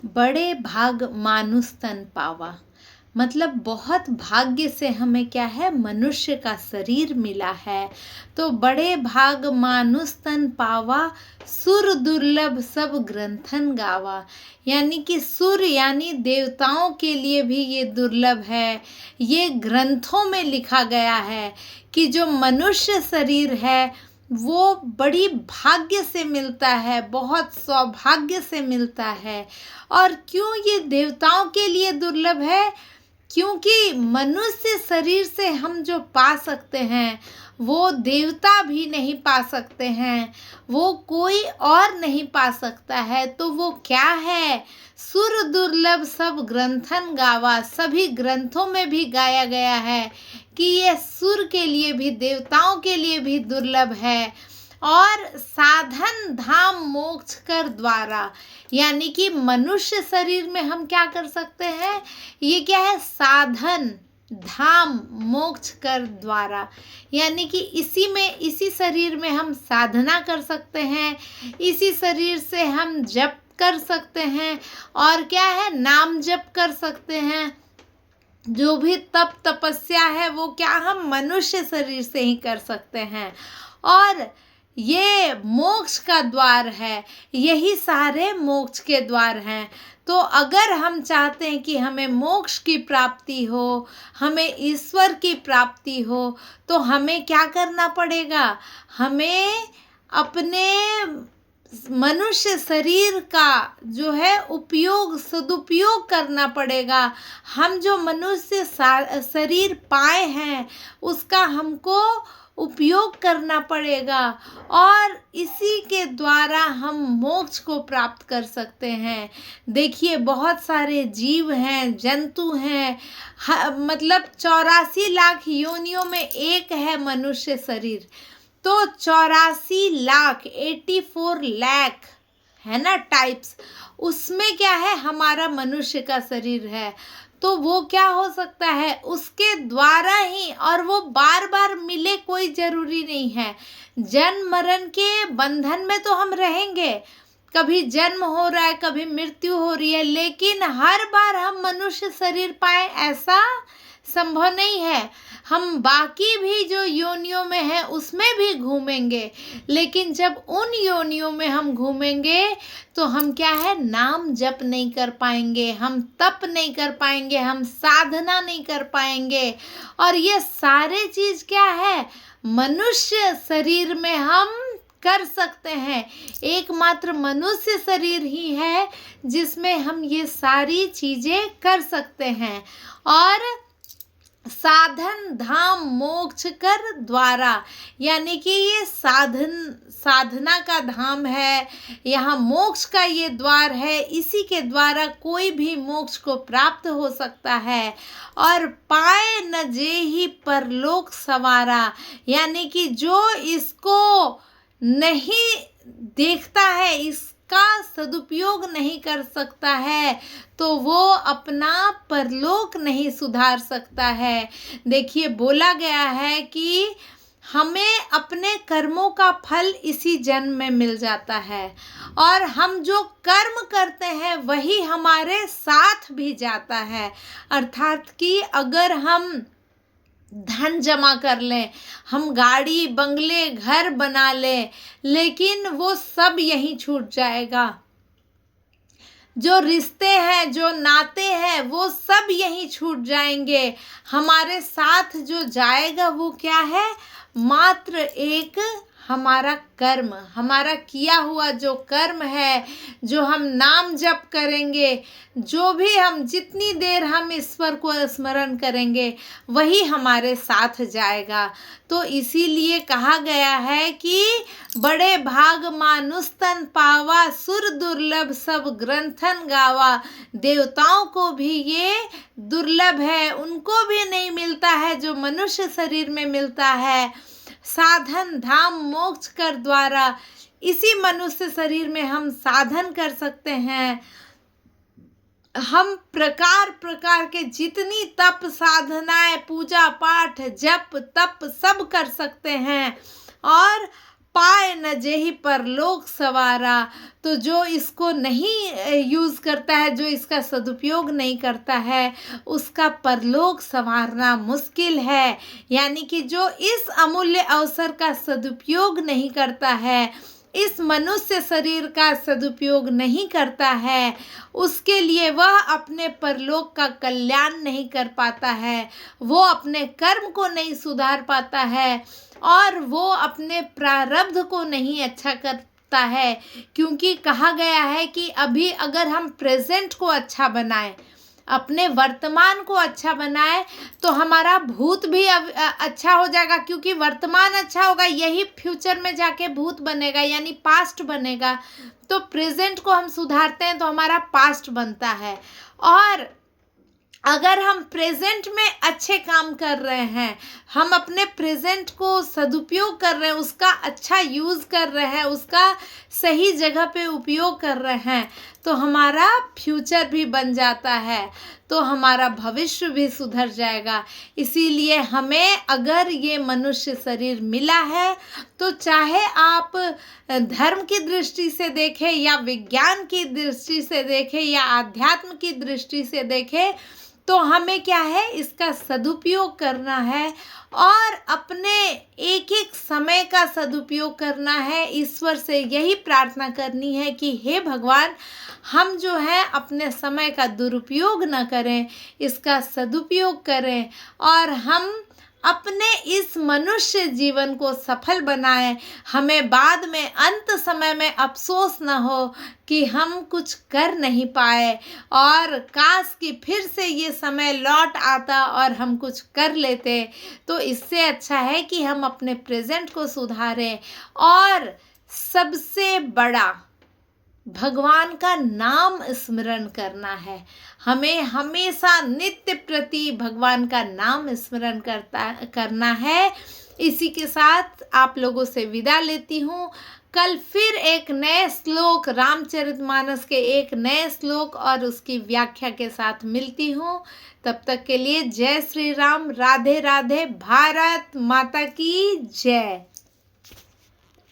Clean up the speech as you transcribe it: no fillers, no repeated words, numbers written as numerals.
बड़े भाग मानुष तन पावा। मतलब बहुत भाग्य से हमें क्या है, मनुष्य का शरीर मिला है। तो बड़े भाग मानुष तन पावा, सुर दुर्लभ सब ग्रंथन गावा। यानी कि सुर यानी देवताओं के लिए भी ये दुर्लभ है। ये ग्रंथों में लिखा गया है कि जो मनुष्य शरीर है वो बड़ी भाग्य से मिलता है, बहुत सौभाग्य से मिलता है। और क्यों ये देवताओं के लिए दुर्लभ है? क्योंकि मनुष्य शरीर से हम जो पा सकते हैं वो देवता भी नहीं पा सकते हैं, वो कोई और नहीं पा सकता है। तो वो क्या है? सुर दुर्लभ सब ग्रंथन गावा। सभी ग्रंथों में भी गाया गया है कि ये सुर के लिए भी, देवताओं के लिए भी दुर्लभ है। और साधन धाम मोक्ष कर द्वारा, यानी कि मनुष्य शरीर में हम क्या कर सकते हैं? ये क्या है? साधन धाम मोक्ष कर द्वारा, यानी कि इसी शरीर में हम साधना कर सकते हैं, इसी शरीर से हम जप कर सकते हैं, और क्या है, नाम जप कर सकते हैं। जो भी तप तपस्या है वो क्या हम मनुष्य शरीर से ही कर सकते हैं। और ये मोक्ष का द्वार है, यही सारे मोक्ष के द्वार हैं। तो अगर हम चाहते हैं कि हमें मोक्ष की प्राप्ति हो, हमें ईश्वर की प्राप्ति हो, तो हमें क्या करना पड़ेगा? हमें अपने मनुष्य शरीर का जो है उपयोग, सदुपयोग करना पड़ेगा। हम जो मनुष्य शरीर पाए हैं उसका हमको उपयोग करना पड़ेगा, और इसी के द्वारा हम मोक्ष को प्राप्त कर सकते हैं। देखिए बहुत सारे जीव हैं, जंतु हैं, मतलब 84 लाख योनियों में एक है मनुष्य शरीर। तो 84 लाख 84 लाख है ना टाइप्स, उसमें क्या है, हमारा मनुष्य का शरीर है। तो वो क्या हो सकता है? उसके द्वारा ही, और वो बार बार मिले कोई जरूरी नहीं है। जन्म मरण के बंधन में तो हम रहेंगे, कभी जन्म हो रहा है, कभी मृत्यु हो रही है, लेकिन हर बार हम मनुष्य शरीर पाए ऐसा संभव नहीं है। हम बाकी भी जो योनियों में हैं उसमें भी घूमेंगे, लेकिन जब उन योनियों में हम घूमेंगे तो हम क्या है, नाम जप नहीं कर पाएंगे, हम तप नहीं कर पाएंगे, हम साधना नहीं कर पाएंगे। और ये सारे चीज क्या है, मनुष्य शरीर में हम कर सकते हैं। एकमात्र मनुष्य शरीर ही है जिसमें हम ये सारी चीजें कर सकते हैं। और साधन धाम मोक्ष कर द्वारा, यानी कि ये साधना का धाम है, यहाँ मोक्ष का ये द्वार है, इसी के द्वारा कोई भी मोक्ष को प्राप्त हो सकता है। और पाए न जेहि परलोक सवारा, यानी कि जो इसको नहीं देखता है, इसका सदुपयोग नहीं कर सकता है, तो वो अपना परलोक नहीं सुधार सकता है। देखिए बोला गया है कि हमें अपने कर्मों का फल इसी जन्म में मिल जाता है, और हम जो कर्म करते हैं वही हमारे साथ भी जाता है। अर्थात कि अगर हम धन जमा कर लें, हम गाड़ी बंगले घर बना लें, लेकिन वो सब यहीं छूट जाएगा। जो रिश्ते हैं, जो नाते हैं, वो सब यहीं छूट जाएंगे। हमारे साथ जो जाएगा वो क्या है, मात्र एक हमारा कर्म, हमारा किया हुआ जो कर्म है, जो हम नाम जप करेंगे, जो भी हम जितनी देर हम ईश्वर को स्मरण करेंगे वही हमारे साथ जाएगा। तो इसीलिए कहा गया है कि बड़े भाग मानुष तन पावा, सुर दुर्लभ सब ग्रंथन गावा। देवताओं को भी ये दुर्लभ है, उनको भी नहीं मिलता है जो मनुष्य शरीर में मिलता है। साधन धाम मोक्ष कर द्वारा, इसी मनुष्य शरीर में हम साधन कर सकते हैं। हम प्रकार प्रकार के जितनी तप साधनाएं, पूजा पाठ, जप तप सब कर सकते हैं। और पाए न जेहि परलोक सवारा। तो जो इसको नहीं यूज़ करता है, जो इसका सदुपयोग नहीं करता है, उसका परलोक संवारना मुश्किल है। यानी कि जो इस अमूल्य अवसर का सदुपयोग नहीं करता है, इस मनुष्य शरीर का सदुपयोग नहीं करता है, उसके लिए वह अपने परलोक का कल्याण नहीं कर पाता है, वो अपने कर्म को नहीं सुधार पाता है और वो अपने प्रारब्ध को नहीं अच्छा करता है। क्योंकि कहा गया है कि अभी अगर हम प्रेजेंट को अच्छा बनाएं, अपने वर्तमान को अच्छा बनाए, तो हमारा भूत भी अच्छा हो जाएगा। क्योंकि वर्तमान अच्छा होगा, यही फ्यूचर में जाके भूत बनेगा, यानी पास्ट बनेगा। तो प्रेजेंट को हम सुधारते हैं तो हमारा पास्ट बनता है। और अगर हम प्रेजेंट में अच्छे काम कर रहे हैं, हम अपने प्रेजेंट को सदुपयोग कर रहे हैं, उसका अच्छा यूज़ कर रहे हैं, उसका सही जगह पे उपयोग कर रहे हैं, तो हमारा फ्यूचर भी बन जाता है, तो हमारा भविष्य भी सुधर जाएगा। इसीलिए हमें अगर ये मनुष्य शरीर मिला है, तो चाहे आप धर्म की दृष्टि से देखें या विज्ञान की दृष्टि से देखें या आध्यात्म की दृष्टि से देखें, तो हमें क्या है, इसका सदुपयोग करना है और अपने एक एक समय का सदुपयोग करना है। ईश्वर से यही प्रार्थना करनी है कि हे भगवान, हम जो है अपने समय का दुरुपयोग न करें, इसका सदुपयोग करें और हम अपने इस मनुष्य जीवन को सफल बनाएं। हमें बाद में अंत समय में अफसोस न हो कि हम कुछ कर नहीं पाए, और काश कि फिर से ये समय लौट आता और हम कुछ कर लेते। तो इससे अच्छा है कि हम अपने प्रेजेंट को सुधारें और सबसे बड़ा भगवान का नाम स्मरण करना है। हमें हमेशा नित्य प्रति भगवान का नाम स्मरण करना है। इसी के साथ आप लोगों से विदा लेती हूँ। कल फिर एक नए श्लोक, रामचरितमानस के एक नए श्लोक और उसकी व्याख्या के साथ मिलती हूँ। तब तक के लिए जय श्री राम, राधे राधे, भारत माता की जय।